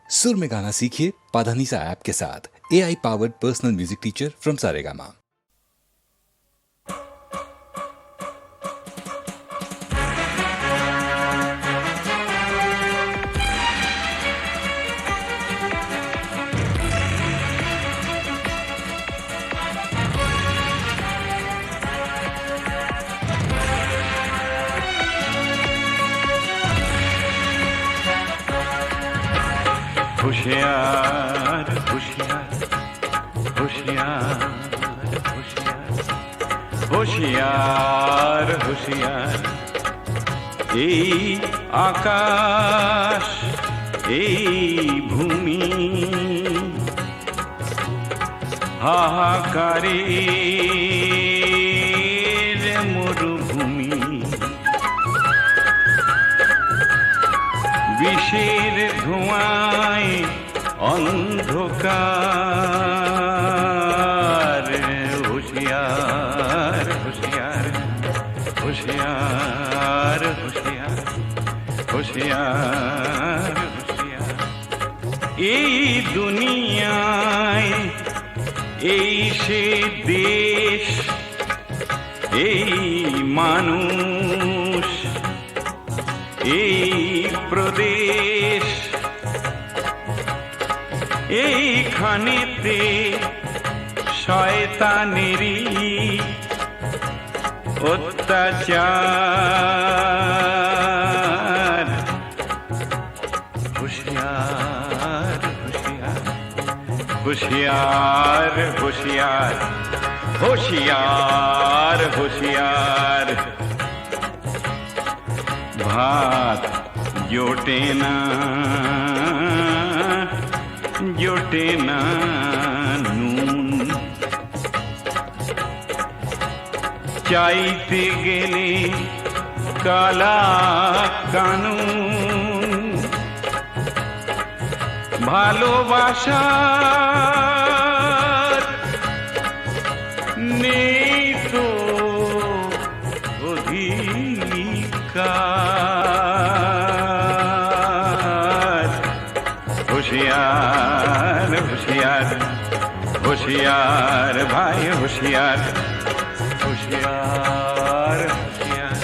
सुर में गाना सीखिए पाधानीसा ऐप के साथ। AI powered personal music teacher from Saregama. होशियार होशियार होशियार होशियार होशियार होशियार এই আকাশ এই ভূমি হাহাকারের মরুভূমি বিষের ধোঁয়ায় অন্ধকার হুঁশিয়ার হুঁশিয়ার হুঁশিয়ার হুঁশিয়ার হুঁশিয়ার হুঁশিয়ার এই দুনিয়ায় এই সে দেশ এই মানুষ এই প্রদেশ এইখানেতে শয়তানেরই অত্যাচার হুঁশিয়ার হুঁশিয়ার হুঁশিয়ার হুঁশিয়ার হুঁশিয়ার হুঁশিয়ার ভাত জোটে না জোটে না নুন চাইতে গেলে কালা কানুন ভালোবাসার নেই তো অধিকার होशियार होशियार होशियार भाई होशियार होशियार होशियार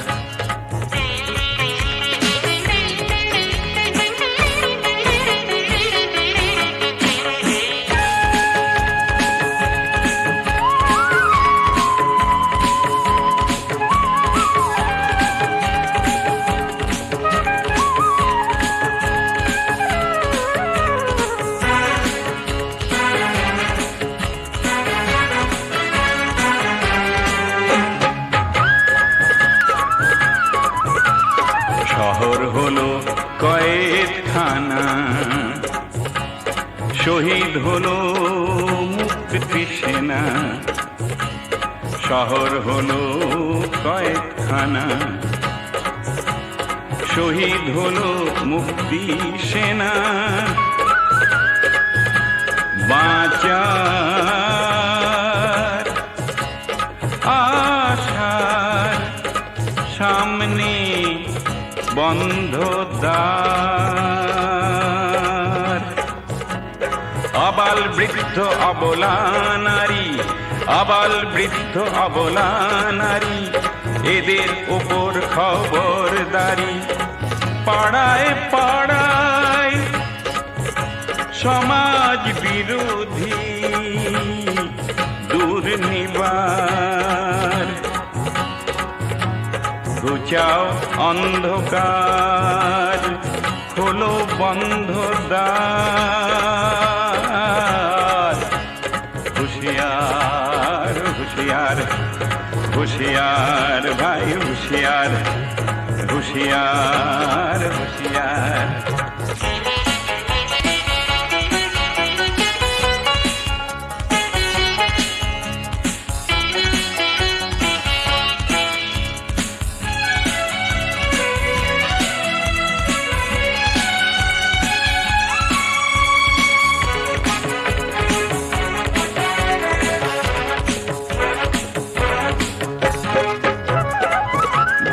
শহর হলো কয়েদখানা শহীদ হলো মুক্তি সেনা শহর হলো কয়েদখানা শহীদ হলো মুক্তি সেনা বাঁচার আশার সামনে বন্ধ দ্বার আবাল বৃদ্ধ অবলা নারী আবাল বৃদ্ধ অবলা নারী এদের উপর খবরদারি পাড়ায় পাড়ায় সমাজ বিরোধী দুর্নিবার ঘুচাও অন্ধকার খোলো বন্ধ দ্বার হুঁশিয়ার হুঁশিয়ার হুঁশিয়ার ভাই হুঁশিয়ার হুঁশিয়ার হুঁশিয়ার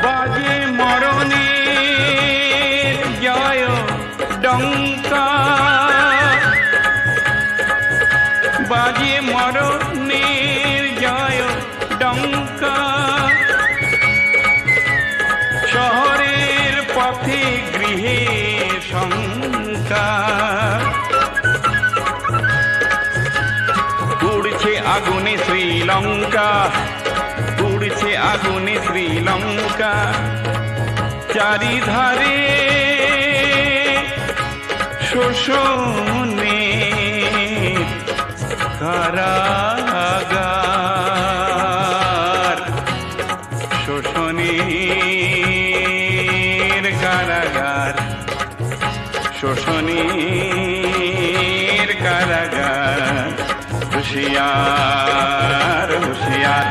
বাজে মরণের জয় লঙ্কা উড়ছে আগুনে শ্রীলঙ্কা উড়ছে আগুনে শ্রীলঙ্কা চারিধারে শোষণে কারাগার শোষণের কারাগার শোষণের কারাগার হুঁশিয়ার হুঁশিয়ার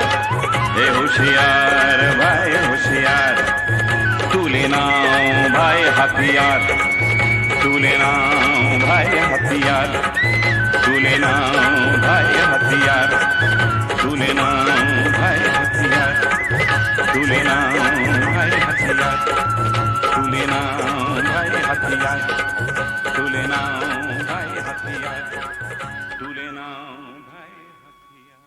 হে হুঁশিয়ার ভাই হুঁশিয়ার তুলে নাও ভাই হাতিয়ার তুলে নাও ভাই হাতিয়ার তুলে নাও ভাই হাতিয়ার তুলে নাও ভাই হাতিয়ার তুলে নাও ভাই হাতিয়ার তুলে নাও ভাই হাতিয়ার তুলে নাও ভাই হাতিয়ার তুলে নাও ভাই হাতিয়ার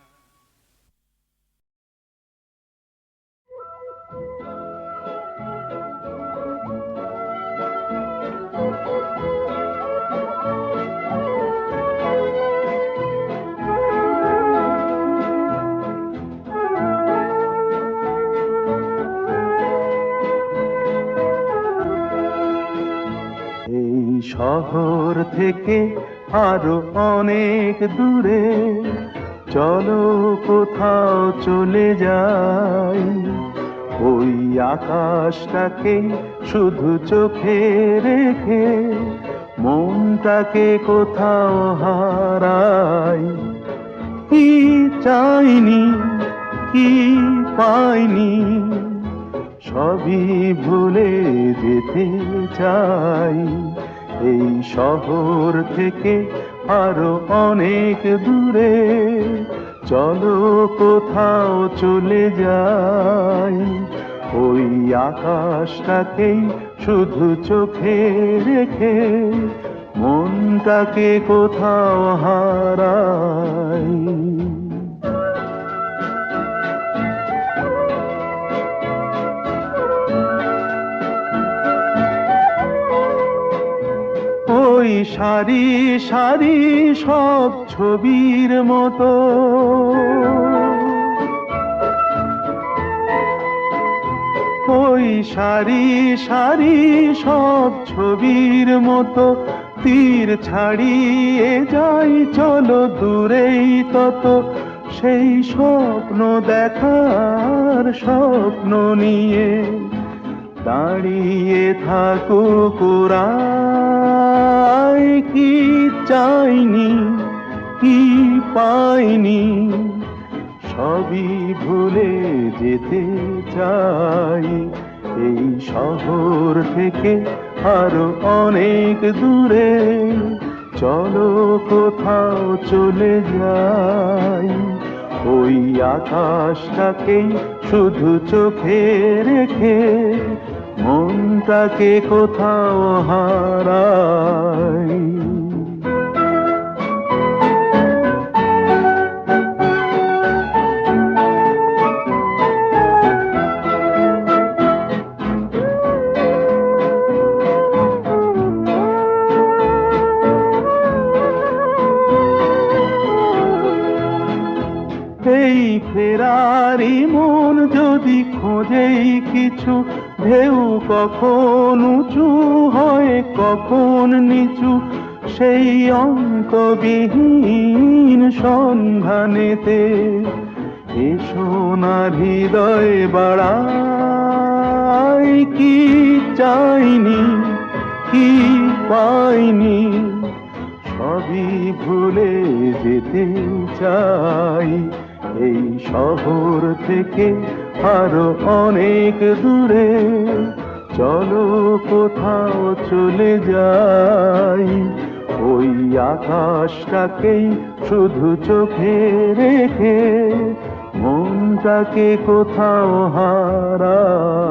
এই শহর থেকে আরো অনেক দূরে চলো কোথাও চলে যাই ওই আকাশটাকে শুধু চোখে রেখে মনটাকে কোথাও হারাই কি চাইনি কি পাইনি সবই ভুলে যেতে চাই এই শহর থেকে আরো অনেক দূরে চলো কোথাও চলে যাই ওই আকাশটাকেই শুধু চোখে রেখে মনটাকে কোথাও হারাই ওই সারি সারি সব ছবির মতো ওই সারি সারি সব ছবির মতো তীর ছাড়িয়ে যাই চলো দূরেই তত সেই স্বপ্ন দেখার স্বপ্ন নিয়ে দাঁড়িয়ে থাকুক ওরাই কি চাইনি কি পাইনি সবই ভুলে যেতে চাই এই শহর থেকে আরো অনেক দূরে চলো কোথাও চলে যাই ওই আকাশটাকেই শুধু চোখে রেখে মনটাকে কোথাও হারাই এই ফেরারি মন যদি খোঁজেই কিছু ঢেউ কখন উঁচু হয় কখন নিচু সেই অন্তবিহীন সন্ধানেতে এ সোনার হৃদয় বাড়াই কি চাইনি কি পাইনি সবই ভুলে যেতে চাই এই শহর থেকে আরো অনেক দূরে চলো কোথাও চলে যাই ওই আকাশটাকেই শুধু চোখে রেখে মনটাকে কোথাও হারাই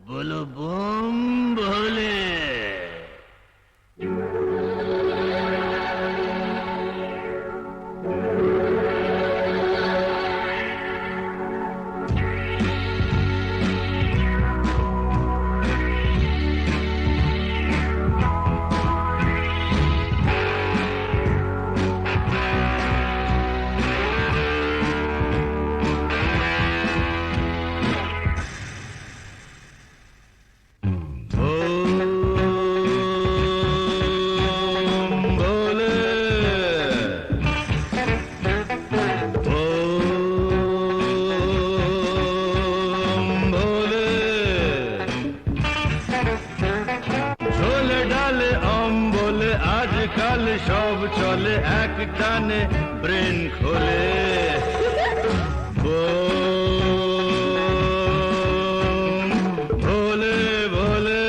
बोलो बम भोले সব চলে এক টানে ব্রেন খোলে ভোলে ভোলে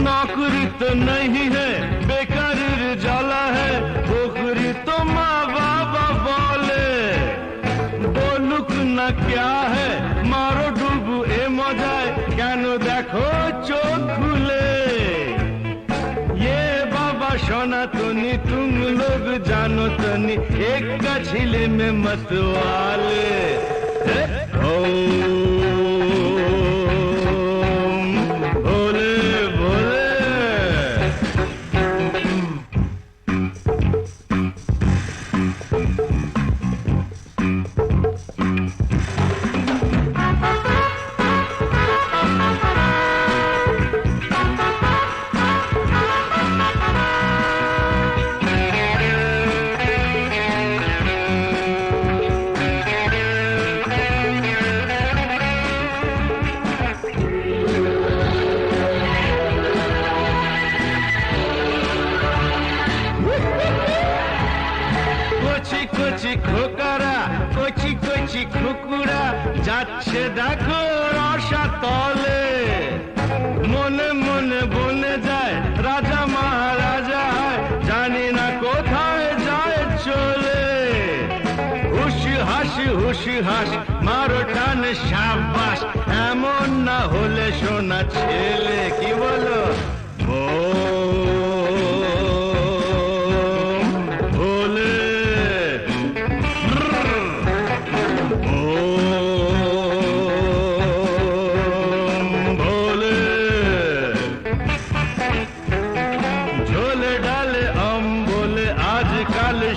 नौकरी तो नहीं है बेकारी जाला है पोखरी तो माँ बाबा बोले बोलुक ना क्या है मारो डूबू ए मजाए क्यों देखो चोख खुले ये बाबा सनातनी तुम लोग जानो तनी एक का झीले में मतवाले খোকারা কচি কচি খুকুরা যাচ্ছে দেখো রসা তলে মনে মনে বনে যায় রাজা মহারাজা হয় জানি না কোথায় যায় চলে হুশ হাস মারো টান সাবাস এমন না হলে সোনা ছেলে কি বলো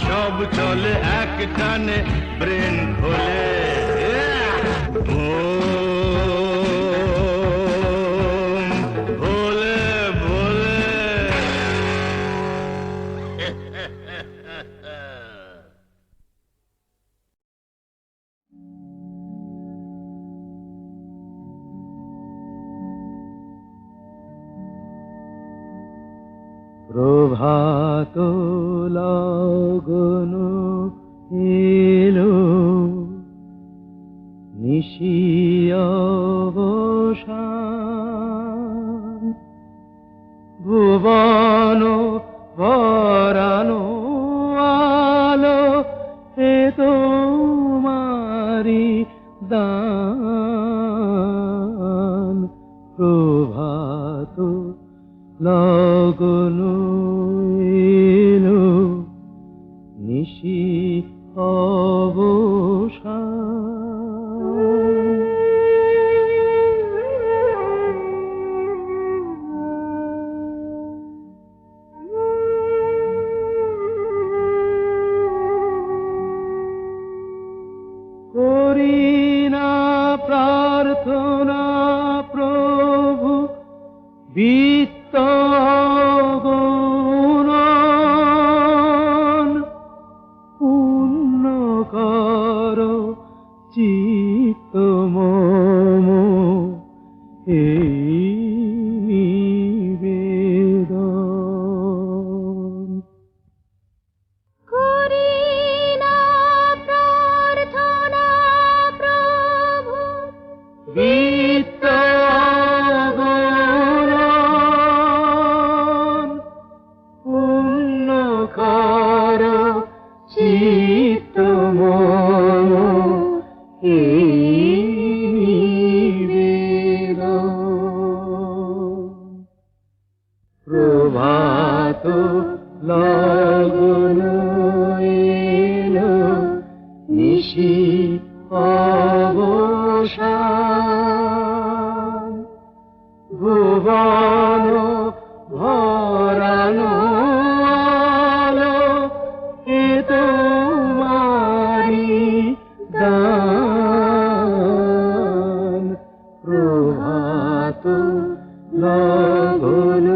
সব চলে এক টানে ব্রেন খোলে ভোলে ভোলে প্রভাত লগন এলো নিশি অবসান ভুবন ভরানো আলো এ তোমারি দান প্রভাত লগন এলো নিশি অবসান করি না প্রার্থনা প্রভু বিত্ত গুণন পূর্ণ কর চিত্ত মম এই নিবেদন করি না প্রার্থনা প্রভু বিত্ত গুণন পূর্ণ কর চিত্ত মম এই নিবেদন প্রভাত লগন এলো জীবন ভরানো আলো এ তোমারি দান প্রভাত লগন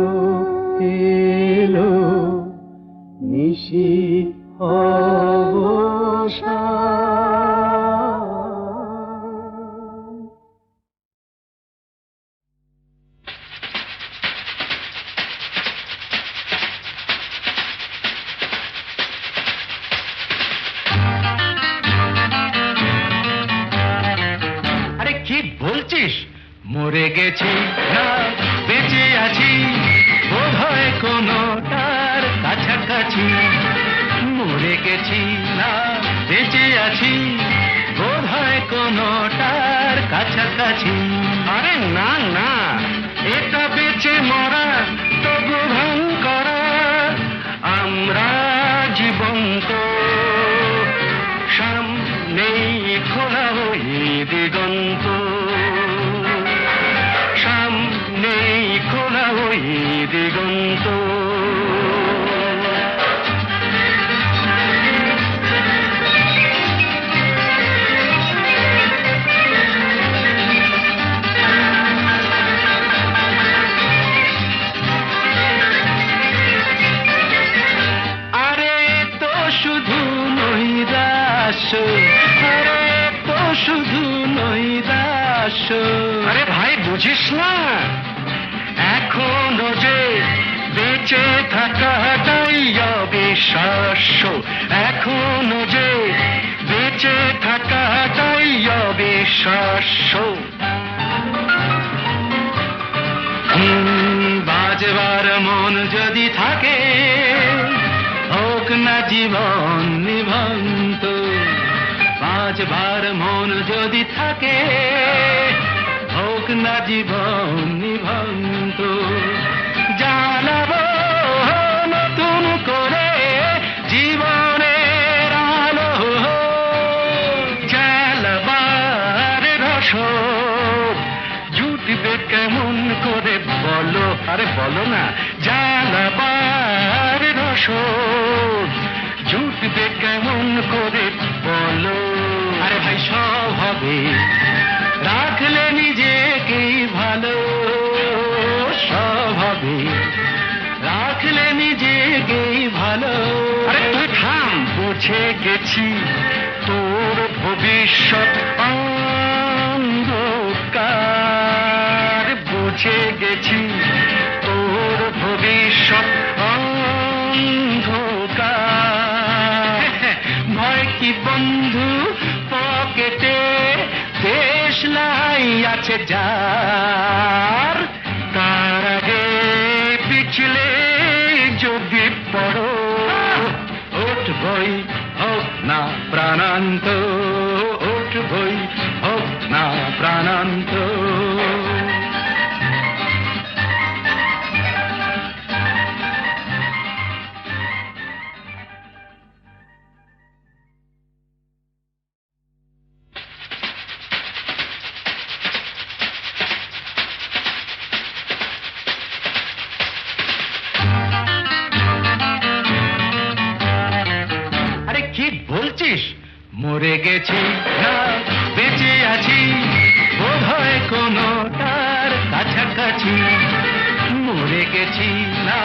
এলো নিশি অবসান। আরে কি বলছিস? মরে গেছি না বেঁচে আছি, বোধ হয় কোনটার কাছাকাছি। মরে গেছি না বেঁচে আছি, বোধ হয় কোনটার কাছাকাছি। আরে না না, এটা বেঁচে মরা তবু ভান করা, আমরা জীবন্ত সামনেই খোলা ওই দিগন্ত, সামনেই খোলা ওই দিগন্ত। আরে তো শুধু নৈরাশ্য, আরে তো শুধু নৈরাশ্য। আরে ভাই বুঝিস না, এখনো যে বেঁচে থাকাটাই অবিশ্বাস্য, এখনো যে বেঁচে থাকাটাই অবিশ্বাস্য। বাজবার মন যদি থাকে, হোক না জীবন নিভন্ত। বাজবার মন যদি থাকে, হোক না জীবন নিভন্ত। জ্বালাবো নতুন করে জীবনের আলো, জ্বালাবার রসদ জুটবে কেমন করে বলো? আরে বলো না, জ্বালাবার রসদ জুটবে কেমন করে বলো? আরে ভাই সব হবে, রাখলে নিজেকেই ভালো, সব হবে, রাখলে নিজেকেই ভালো। আরে তুই থাম, বুঝে গেছি তোর ভবিষ্যৎ অন্ধকার, বুঝে গেছি তোর ভবিষ্যৎ অন্ধকার। ভয় কি বন্ধু পকেটে, দেশলাই আছে যার, তার আগে পিছলে যদি পড়ো, উঠবই হোক না প্রাণান্ত, উঠবই হোক না প্রাণান্ত। আরে কি বলছিস? মরে গেছি না বেঁচে আছি, বোধ হয় কোনটার কাছাকাছি। মরে গেছি না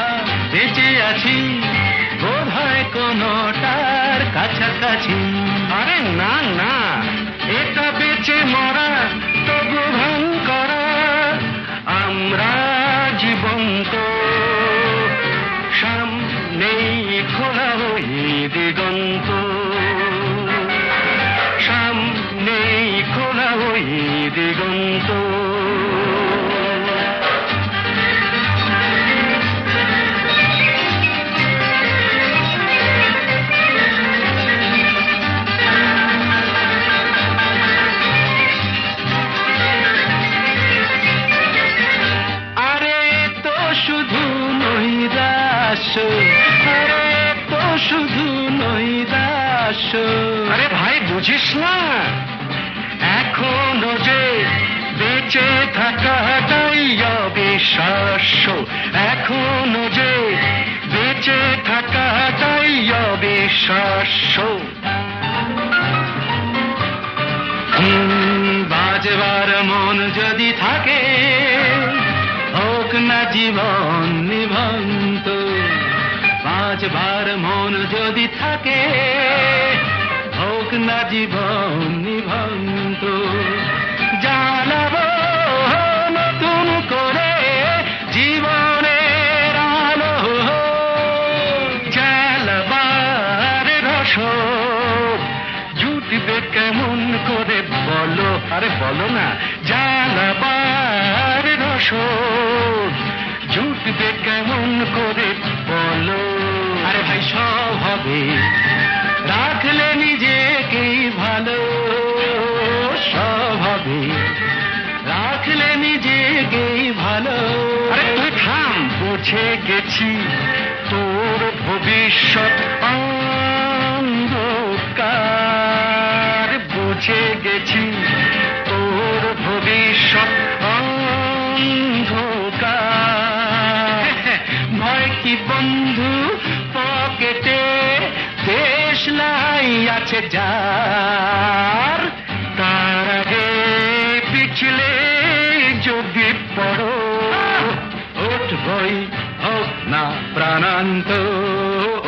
বেঁচে আছি, বোধ হয় কোনটার কাছাকাছি। আরে না না, এটা বেঁচে মরা তবু ভান করা, আমরা জীবন্ত সামনেই খোলা ওই দিগন্ত, সামনেই খোলা ওই দিগন্ত। আরে তো শুধু নৈরাশ্য, আরে তো শুধু নৈরাশ্য। আরে ভাই বুঝিস না, এখনো যে বেঁচে থাকাটাই অবিশ্বাস্য, এখনো যে বেঁচে থাকাটাই অবিশ্বাস্য। বাজবার মন যদি থাকে, হোক না জীবন নিভন্ত। বাজবার মন যদি থাকে, হোক না জীবন নিভন্ত। জানাবো নতুন করে জীবনের আলো, জ্বালাবার রসদ জুটবে কেমন করে বলো, আরে বলো না। জ্বালাবার রসদ জুটবে কেমন করে বলো। আরে ভাই সব হবে, রাখলে নিজেকেই ভালো। সব হবে, রাখলে নিজেকেই ভালো। আরে তুই থাম, বুঝে গেছি তোর ভবিষ্যৎ অন্ধকার। বুঝে গেছি তোর ভবিষ্যৎ অন্ধকার। ভয় কি বন্ধু পকেটে, দেশ লাই আছে যার। তার আগে পিছলে যদি পড়ো, উঠবই হোক না প্রাণান্ত।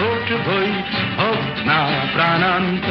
উঠবই হোক না প্রাণান্ত।